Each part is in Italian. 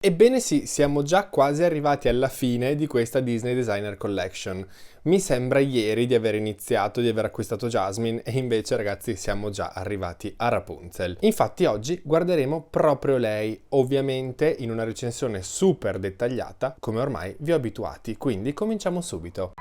Ebbene sì, siamo già quasi arrivati alla fine di questa Disney Designer Collection. Mi sembra ieri di aver iniziato, di aver acquistato Jasmine e invece ragazzi siamo già arrivati a Rapunzel. Infatti oggi guarderemo proprio lei, ovviamente in una recensione super dettagliata come ormai vi ho abituati, quindi cominciamo subito.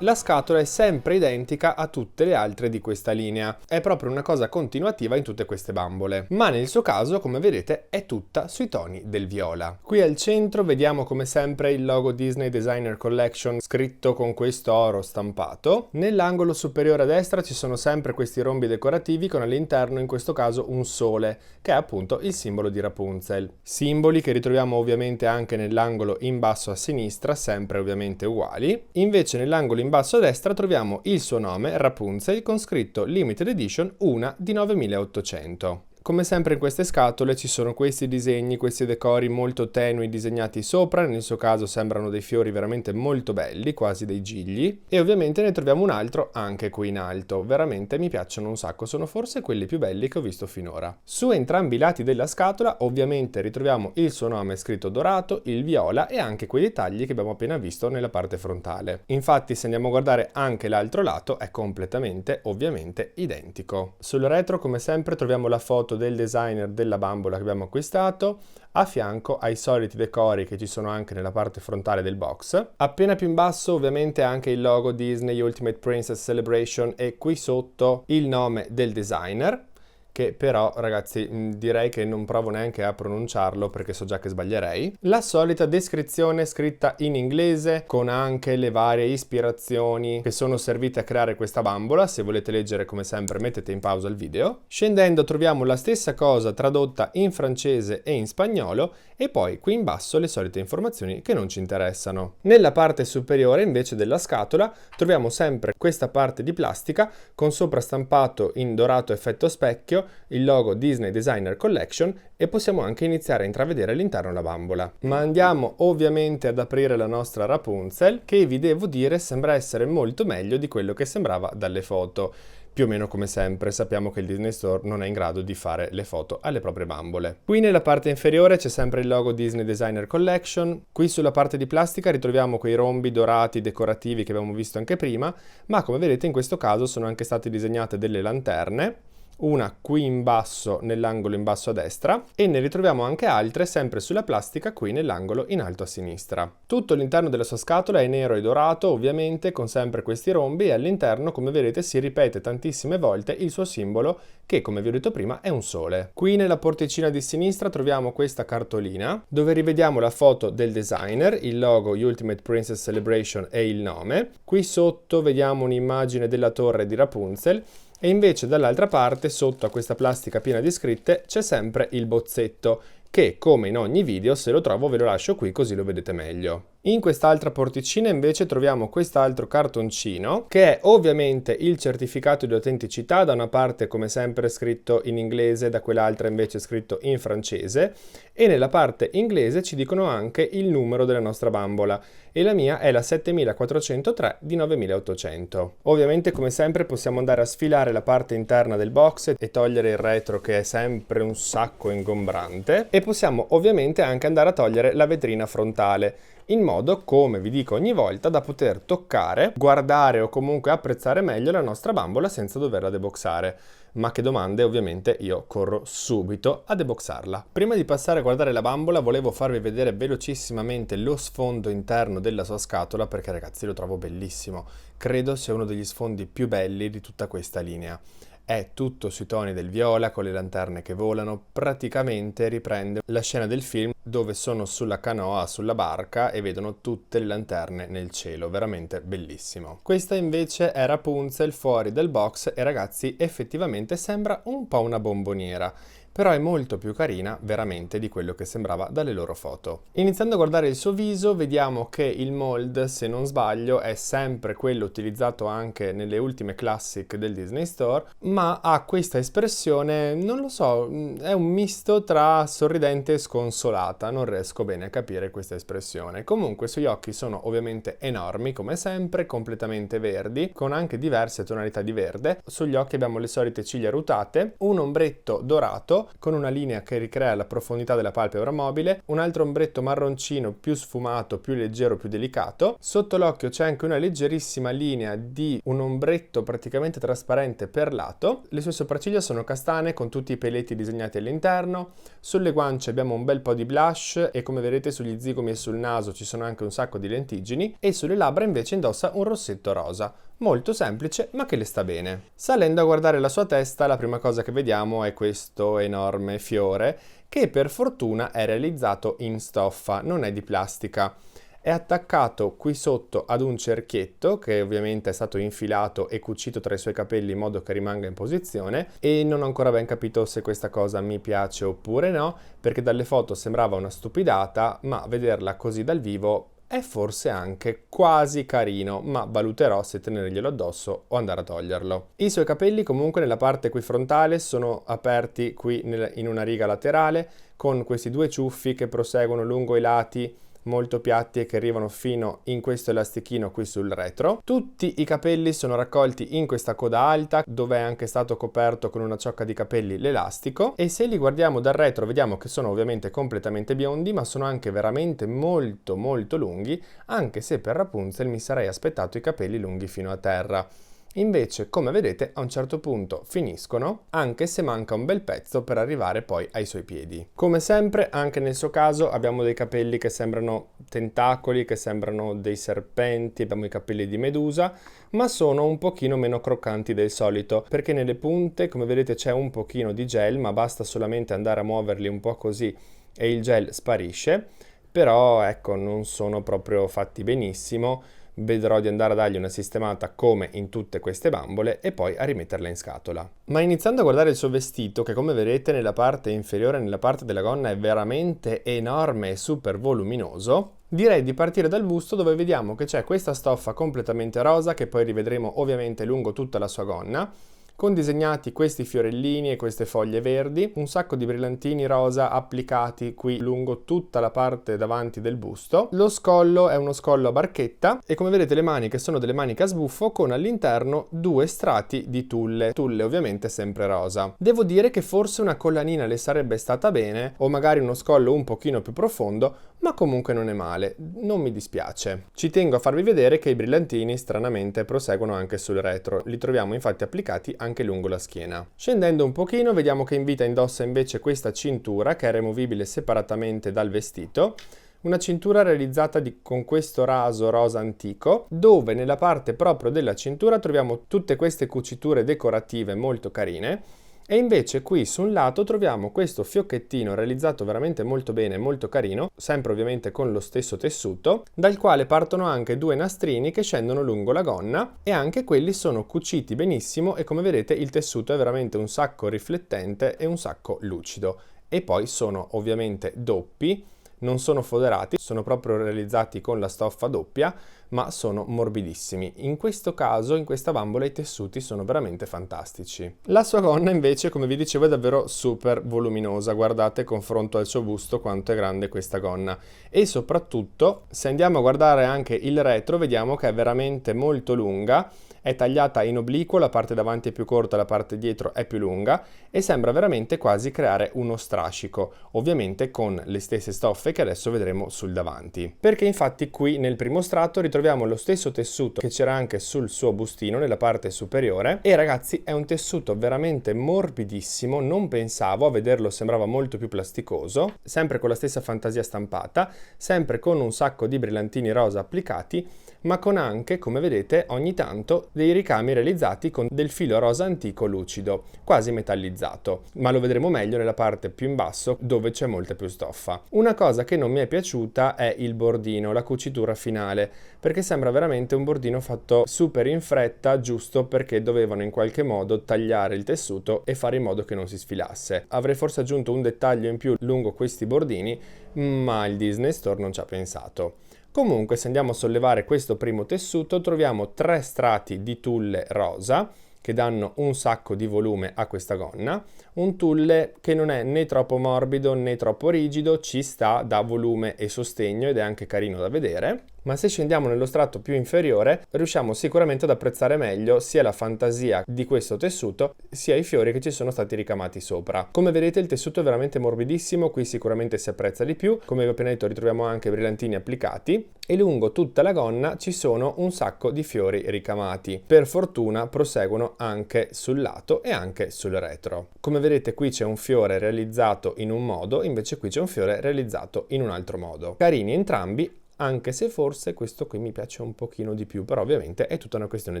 La scatola è sempre identica a tutte le altre di questa linea, è proprio una cosa continuativa in tutte queste bambole, ma nel suo caso, come vedete, è tutta sui toni del viola. Qui al centro vediamo come sempre il logo Disney Designer Collection scritto con questo oro stampato. Nell'angolo superiore a destra ci sono sempre questi rombi decorativi con all'interno in questo caso un sole, che è appunto il simbolo di Rapunzel. Simboli che ritroviamo ovviamente anche nell'angolo in basso a sinistra, sempre ovviamente uguali. Invece nell'angolo in basso a destra troviamo il suo nome, Rapunzel, con scritto Limited Edition 1 di 9800. Come sempre in queste scatole ci sono questi disegni, questi decori molto tenui disegnati sopra, nel suo caso sembrano dei fiori veramente molto belli, quasi dei gigli, e ovviamente ne troviamo un altro anche qui in alto, veramente mi piacciono un sacco, sono forse quelli più belli che ho visto finora. Su entrambi i lati della scatola ovviamente ritroviamo il suo nome scritto dorato, il viola e anche quei dettagli che abbiamo appena visto nella parte frontale. Infatti se andiamo a guardare anche l'altro lato è completamente ovviamente identico. Sul retro come sempre troviamo la foto del designer della bambola che abbiamo acquistato, a fianco ai soliti decori che ci sono anche nella parte frontale del box. Appena più in basso ovviamente anche il logo Disney Ultimate Princess Celebration e qui sotto il nome del designer, che però ragazzi direi che non provo neanche a pronunciarlo perché so già che sbaglierei. La solita descrizione scritta in inglese con anche le varie ispirazioni che sono servite a creare questa bambola, se volete leggere come sempre mettete in pausa il video. Scendendo troviamo la stessa cosa tradotta in francese e in spagnolo e poi qui in basso le solite informazioni che non ci interessano. Nella parte superiore invece della scatola troviamo sempre questa parte di plastica con sopra stampato in dorato effetto specchio il logo Disney Designer Collection e possiamo anche iniziare a intravedere all'interno la bambola. Ma andiamo ovviamente ad aprire la nostra Rapunzel, che vi devo dire sembra essere molto meglio di quello che sembrava dalle foto. Più o meno come sempre sappiamo che il Disney Store non è in grado di fare le foto alle proprie bambole. Qui nella parte inferiore c'è sempre il logo Disney Designer Collection, qui sulla parte di plastica ritroviamo quei rombi dorati decorativi che abbiamo visto anche prima, ma come vedete in questo caso sono anche state disegnate delle lanterne, una qui in basso nell'angolo in basso a destra e ne ritroviamo anche altre sempre sulla plastica qui nell'angolo in alto a sinistra. Tutto l'interno della sua scatola è nero e dorato ovviamente con sempre questi rombi e all'interno come vedete si ripete tantissime volte il suo simbolo che come vi ho detto prima è un sole. Qui nella porticina di sinistra troviamo questa cartolina dove rivediamo la foto del designer, il logo Ultimate Princess Celebration e il nome. Qui sotto vediamo un'immagine della torre di Rapunzel. E invece dall'altra parte, sotto a questa plastica piena di scritte, c'è sempre il bozzetto, che come in ogni video, se lo trovo ve lo lascio qui così lo vedete meglio. In quest'altra porticina invece troviamo quest'altro cartoncino, che è ovviamente il certificato di autenticità, da una parte come sempre scritto in inglese, da quell'altra invece scritto in francese, e nella parte inglese ci dicono anche il numero della nostra bambola, e la mia è la 7403 di 9800. Ovviamente come sempre possiamo andare a sfilare la parte interna del box e togliere il retro che è sempre un sacco ingombrante e possiamo ovviamente anche andare a togliere la vetrina frontale in modo, come vi dico ogni volta, da poter toccare, guardare o comunque apprezzare meglio la nostra bambola senza doverla deboxare. Ma che domande, ovviamente io corro subito a deboxarla. Prima di passare a guardare la bambola volevo farvi vedere velocissimamente lo sfondo interno della sua scatola perché ragazzi lo trovo bellissimo. Credo sia uno degli sfondi più belli di tutta questa linea. È tutto sui toni del viola con le lanterne che volano, praticamente riprende la scena del film dove sono sulla canoa, sulla barca e vedono tutte le lanterne nel cielo, veramente bellissimo. Questa invece è Rapunzel fuori dal box e ragazzi effettivamente sembra un po' una bomboniera. però è molto più carina veramente di quello che sembrava dalle loro foto. Iniziando a guardare il suo viso, vediamo che il mold, se non sbaglio, è sempre quello utilizzato anche nelle ultime classic del Disney Store, ma ha questa espressione, non lo so, è un misto tra sorridente e sconsolata, non riesco bene a capire questa espressione. Comunque i suoi occhi sono ovviamente enormi, come sempre, completamente verdi, con anche diverse tonalità di verde. Sugli occhi abbiamo le solite ciglia rutate, un ombretto dorato, con una linea che ricrea la profondità della palpebra mobile, un altro ombretto marroncino più sfumato, più leggero, più delicato. Sotto l'occhio c'è anche una leggerissima linea di un ombretto praticamente trasparente perlato. Le sue sopracciglia sono castane con tutti i peletti disegnati all'interno. Sulle guance abbiamo un bel po' di blush e come vedete sugli zigomi e sul naso ci sono anche un sacco di lentiggini, e sulle labbra invece indossa un rossetto rosa. Molto semplice, ma che le sta bene. Salendo a guardare la sua testa, la prima cosa che vediamo è questo enorme fiore, che per fortuna è realizzato in stoffa, non è di plastica. È attaccato qui sotto ad un cerchietto che ovviamente è stato infilato e cucito tra i suoi capelli in modo che rimanga in posizione, e non ho ancora ben capito se questa cosa mi piace oppure no, perché dalle foto sembrava una stupidata, ma vederla così dal vivo è forse anche quasi carino, ma valuterò se tenerglielo addosso o andare a toglierlo. I suoi capelli comunque nella parte qui frontale sono aperti qui in una riga laterale, con questi due ciuffi che proseguono lungo i lati, molto piatti e che arrivano fino in questo elastichino qui sul retro. Tutti i capelli sono raccolti in questa coda alta, dove è anche stato coperto con una ciocca di capelli l'elastico, e se li guardiamo dal retro vediamo che sono ovviamente completamente biondi, ma sono anche veramente molto molto lunghi, anche se per Rapunzel mi sarei aspettato i capelli lunghi fino a terra. Invece, come vedete, a un certo punto finiscono, anche se manca un bel pezzo per arrivare poi ai suoi piedi. Come sempre, anche nel suo caso abbiamo dei capelli che sembrano tentacoli, che sembrano dei serpenti, abbiamo i capelli di Medusa, ma sono un pochino meno croccanti del solito, perché nelle punte, come vedete, c'è un pochino di gel, ma basta solamente andare a muoverli un po' così e il gel sparisce, però ecco, non sono proprio fatti benissimo. Vedrò di andare a dargli una sistemata come in tutte queste bambole e poi a rimetterla in scatola. Ma iniziando a guardare il suo vestito, che come vedete nella parte inferiore, nella parte della gonna, è veramente enorme e super voluminoso, direi di partire dal busto, dove vediamo che c'è questa stoffa completamente rosa, che poi rivedremo ovviamente lungo tutta la sua gonna, con disegnati questi fiorellini e queste foglie verdi, un sacco di brillantini rosa applicati qui lungo tutta la parte davanti del busto. Lo scollo è uno scollo a barchetta e come vedete le maniche sono delle maniche a sbuffo con all'interno due strati di tulle ovviamente sempre rosa. Devo dire che forse una collanina le sarebbe stata bene, o magari uno scollo un pochino più profondo, ma comunque non è male, non mi dispiace. Ci tengo a farvi vedere che i brillantini stranamente proseguono anche sul retro, li troviamo infatti applicati anche lungo la schiena. Scendendo un pochino vediamo che in vita indossa invece questa cintura che è removibile separatamente dal vestito, una cintura realizzata con questo raso rosa antico, dove nella parte proprio della cintura troviamo tutte queste cuciture decorative molto carine. E invece qui su un lato troviamo questo fiocchettino realizzato veramente molto bene, molto carino, sempre ovviamente con lo stesso tessuto, dal quale partono anche due nastrini che scendono lungo la gonna, e anche quelli sono cuciti benissimo e come vedete il tessuto è veramente un sacco riflettente e un sacco lucido. E poi sono ovviamente doppi, non sono foderati, sono proprio realizzati con la stoffa doppia, ma sono morbidissimi. In questo caso, in questa bambola, i tessuti sono veramente fantastici. La sua gonna invece, come vi dicevo, è davvero super voluminosa. Guardate, confronto al suo busto, quanto è grande questa gonna. E soprattutto, se andiamo a guardare anche il retro, vediamo che è veramente molto lunga. È tagliata in obliquo, la parte davanti è più corta, la parte dietro è più lunga e sembra veramente quasi creare uno strascico, ovviamente con le stesse stoffe che adesso vedremo sul davanti. Perché infatti qui nel primo strato ritroviamo lo stesso tessuto che c'era anche sul suo bustino nella parte superiore, e ragazzi è un tessuto veramente morbidissimo, non pensavo, a vederlo sembrava molto più plasticoso, sempre con la stessa fantasia stampata, sempre con un sacco di brillantini rosa applicati, ma con anche, come vedete, ogni tanto dei ricami realizzati con del filo rosa antico lucido, quasi metallizzato, ma lo vedremo meglio nella parte più in basso dove c'è molta più stoffa. Una cosa che non mi è piaciuta è il bordino, la cucitura finale, perché sembra veramente un bordino fatto super in fretta, giusto perché dovevano in qualche modo tagliare il tessuto e fare in modo che non si sfilasse. Avrei forse aggiunto un dettaglio in più lungo questi bordini, ma il Disney Store non ci ha pensato. Comunque, se andiamo a sollevare questo primo tessuto, troviamo 3 strati di tulle rosa che danno un sacco di volume a questa gonna, un tulle che non è né troppo morbido né troppo rigido, ci sta, dà volume e sostegno ed è anche carino da vedere, ma se scendiamo nello strato più inferiore riusciamo sicuramente ad apprezzare meglio sia la fantasia di questo tessuto sia i fiori che ci sono stati ricamati sopra. Come vedete il tessuto è veramente morbidissimo, qui sicuramente si apprezza di più, come vi ho appena detto ritroviamo anche brillantini applicati e lungo tutta la gonna ci sono un sacco di fiori ricamati. Per fortuna proseguono anche sul lato e anche sul retro. Come vedete qui c'è un fiore realizzato in un modo, invece qui c'è un fiore realizzato in un altro modo. Carini entrambi, anche se forse questo qui mi piace un pochino di più, però ovviamente è tutta una questione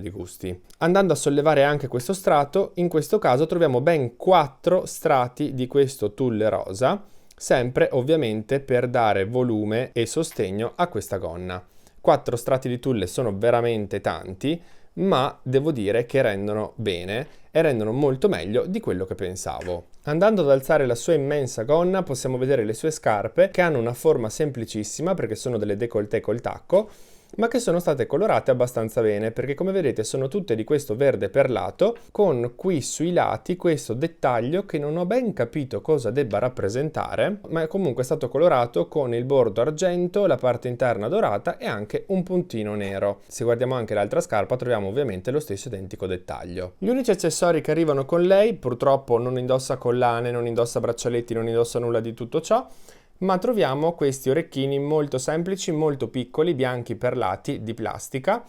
di gusti. Andando a sollevare anche questo strato, in questo caso troviamo ben 4 strati di questo tulle rosa, sempre ovviamente per dare volume e sostegno a questa gonna. 4 strati di tulle sono veramente tanti, ma devo dire che rendono bene e rendono molto meglio di quello che pensavo. Andando ad alzare la sua immensa gonna possiamo vedere le sue scarpe che hanno una forma semplicissima perché sono delle décolleté col tacco, ma che sono state colorate abbastanza bene perché come vedete sono tutte di questo verde perlato con qui sui lati questo dettaglio che non ho ben capito cosa debba rappresentare, ma è comunque stato colorato con il bordo argento, la parte interna dorata e anche un puntino nero. Se guardiamo anche l'altra scarpa troviamo ovviamente lo stesso identico dettaglio. Gli unici accessori che arrivano con lei, purtroppo non indossa collane, non indossa braccialetti, non indossa nulla di tutto ciò, ma troviamo questi orecchini molto semplici, molto piccoli, bianchi perlati di plastica,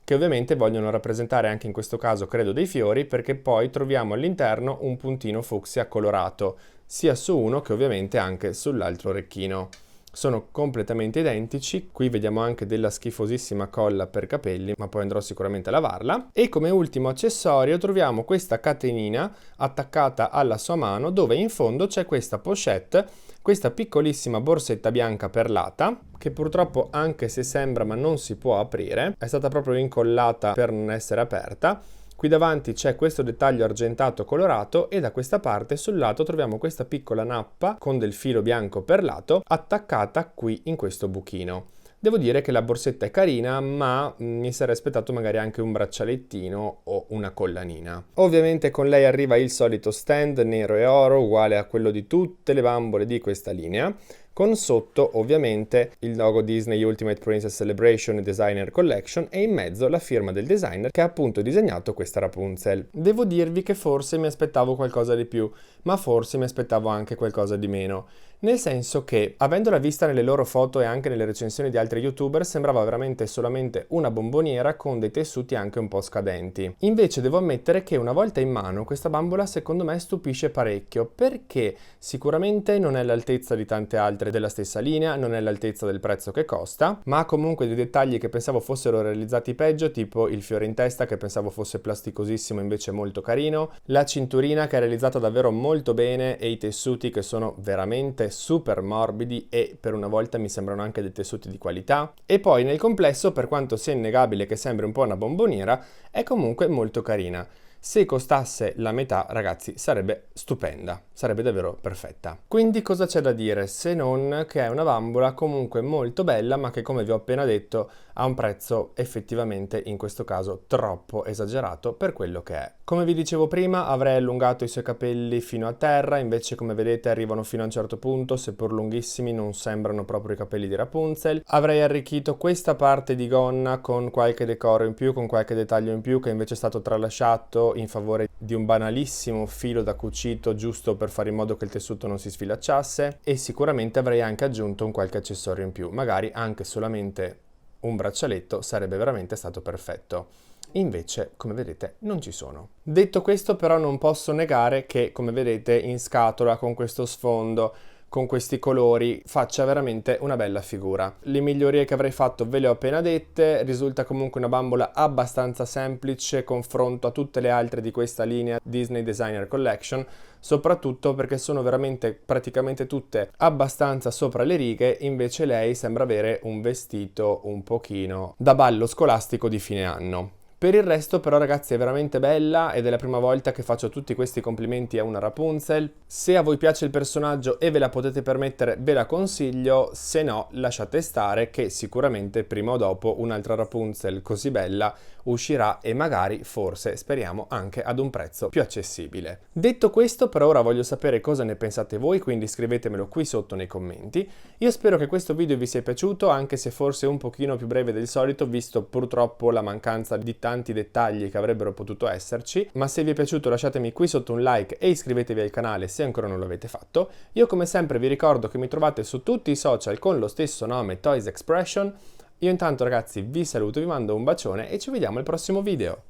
che ovviamente vogliono rappresentare anche in questo caso credo dei fiori, perché poi troviamo all'interno un puntino fucsia colorato, sia su uno che ovviamente anche sull'altro orecchino. Sono completamente identici, qui vediamo anche della schifosissima colla per capelli, ma poi andrò sicuramente a lavarla. E come ultimo accessorio troviamo questa catenina attaccata alla sua mano, dove in fondo c'è questa pochette, questa piccolissima borsetta bianca perlata, che purtroppo anche se sembra ma non si può aprire, è stata proprio incollata per non essere aperta. Qui davanti c'è questo dettaglio argentato colorato e da questa parte sul lato troviamo questa piccola nappa con del filo bianco perlato attaccata qui in questo buchino. Devo dire che la borsetta è carina, ma mi sarei aspettato magari anche un braccialettino o una collanina. Ovviamente con lei arriva il solito stand nero e oro, uguale a quello di tutte le bambole di questa linea, con sotto ovviamente il logo Disney Ultimate Princess Celebration Designer Collection e in mezzo la firma del designer che ha appunto disegnato questa Rapunzel. Devo dirvi che forse mi aspettavo qualcosa di più, ma forse mi aspettavo anche qualcosa di meno. Nel senso che, avendola vista nelle loro foto e anche nelle recensioni di altri youtuber, sembrava veramente solamente una bomboniera con dei tessuti anche un po' scadenti. Invece devo ammettere che una volta in mano questa bambola secondo me stupisce parecchio, perché sicuramente non è all'altezza di tante altre della stessa linea, non è all'altezza del prezzo che costa, ma ha comunque dei dettagli che pensavo fossero realizzati peggio, tipo il fiore in testa che pensavo fosse plasticosissimo invece molto carino, la cinturina che è realizzata davvero molto bene e i tessuti che sono veramente super morbidi e per una volta mi sembrano anche dei tessuti di qualità. E poi nel complesso, per quanto sia innegabile che sembri un po' una bomboniera, è comunque molto carina. Se costasse la metà, ragazzi, sarebbe stupenda, sarebbe davvero perfetta. Quindi cosa c'è da dire, se non che è una bambola comunque molto bella, ma che come vi ho appena detto ha un prezzo effettivamente in questo caso troppo esagerato per quello che è. Come vi dicevo prima, avrei allungato i suoi capelli fino a terra, invece come vedete arrivano fino a un certo punto, seppur lunghissimi non sembrano proprio i capelli di Rapunzel. Avrei arricchito questa parte di gonna con qualche decoro in più, con qualche dettaglio in più che invece è stato tralasciato in favore di un banalissimo filo da cucito giusto per fare in modo che il tessuto non si sfilacciasse, e sicuramente avrei anche aggiunto un qualche accessorio in più, magari anche solamente un braccialetto sarebbe veramente stato perfetto. Invece, come vedete, non ci sono. Detto questo, però, non posso negare che, come vedete, in scatola con questo sfondo, con questi colori faccia veramente una bella figura. Le migliorie che avrei fatto ve le ho appena dette, risulta comunque una bambola abbastanza semplice confronto a tutte le altre di questa linea Disney Designer Collection, soprattutto perché sono veramente praticamente tutte abbastanza sopra le righe, invece lei sembra avere un vestito un pochino da ballo scolastico di fine anno. Per il resto però ragazzi è veramente bella ed è la prima volta che faccio tutti questi complimenti a una Rapunzel. Se a voi piace il personaggio e ve la potete permettere ve la consiglio, se no lasciate stare che sicuramente prima o dopo un'altra Rapunzel così bella uscirà e magari, forse, speriamo anche ad un prezzo più accessibile. Detto questo, per ora voglio sapere cosa ne pensate voi, quindi scrivetemelo qui sotto nei commenti. Io spero che questo video vi sia piaciuto, anche se forse un pochino più breve del solito, visto purtroppo la mancanza di tanti dettagli che avrebbero potuto esserci, ma se vi è piaciuto lasciatemi qui sotto un like e iscrivetevi al canale se ancora non l'avete fatto. Io come sempre vi ricordo che mi trovate su tutti i social con lo stesso nome Toys Expression. Io intanto ragazzi vi saluto, vi mando un bacione e ci vediamo al prossimo video.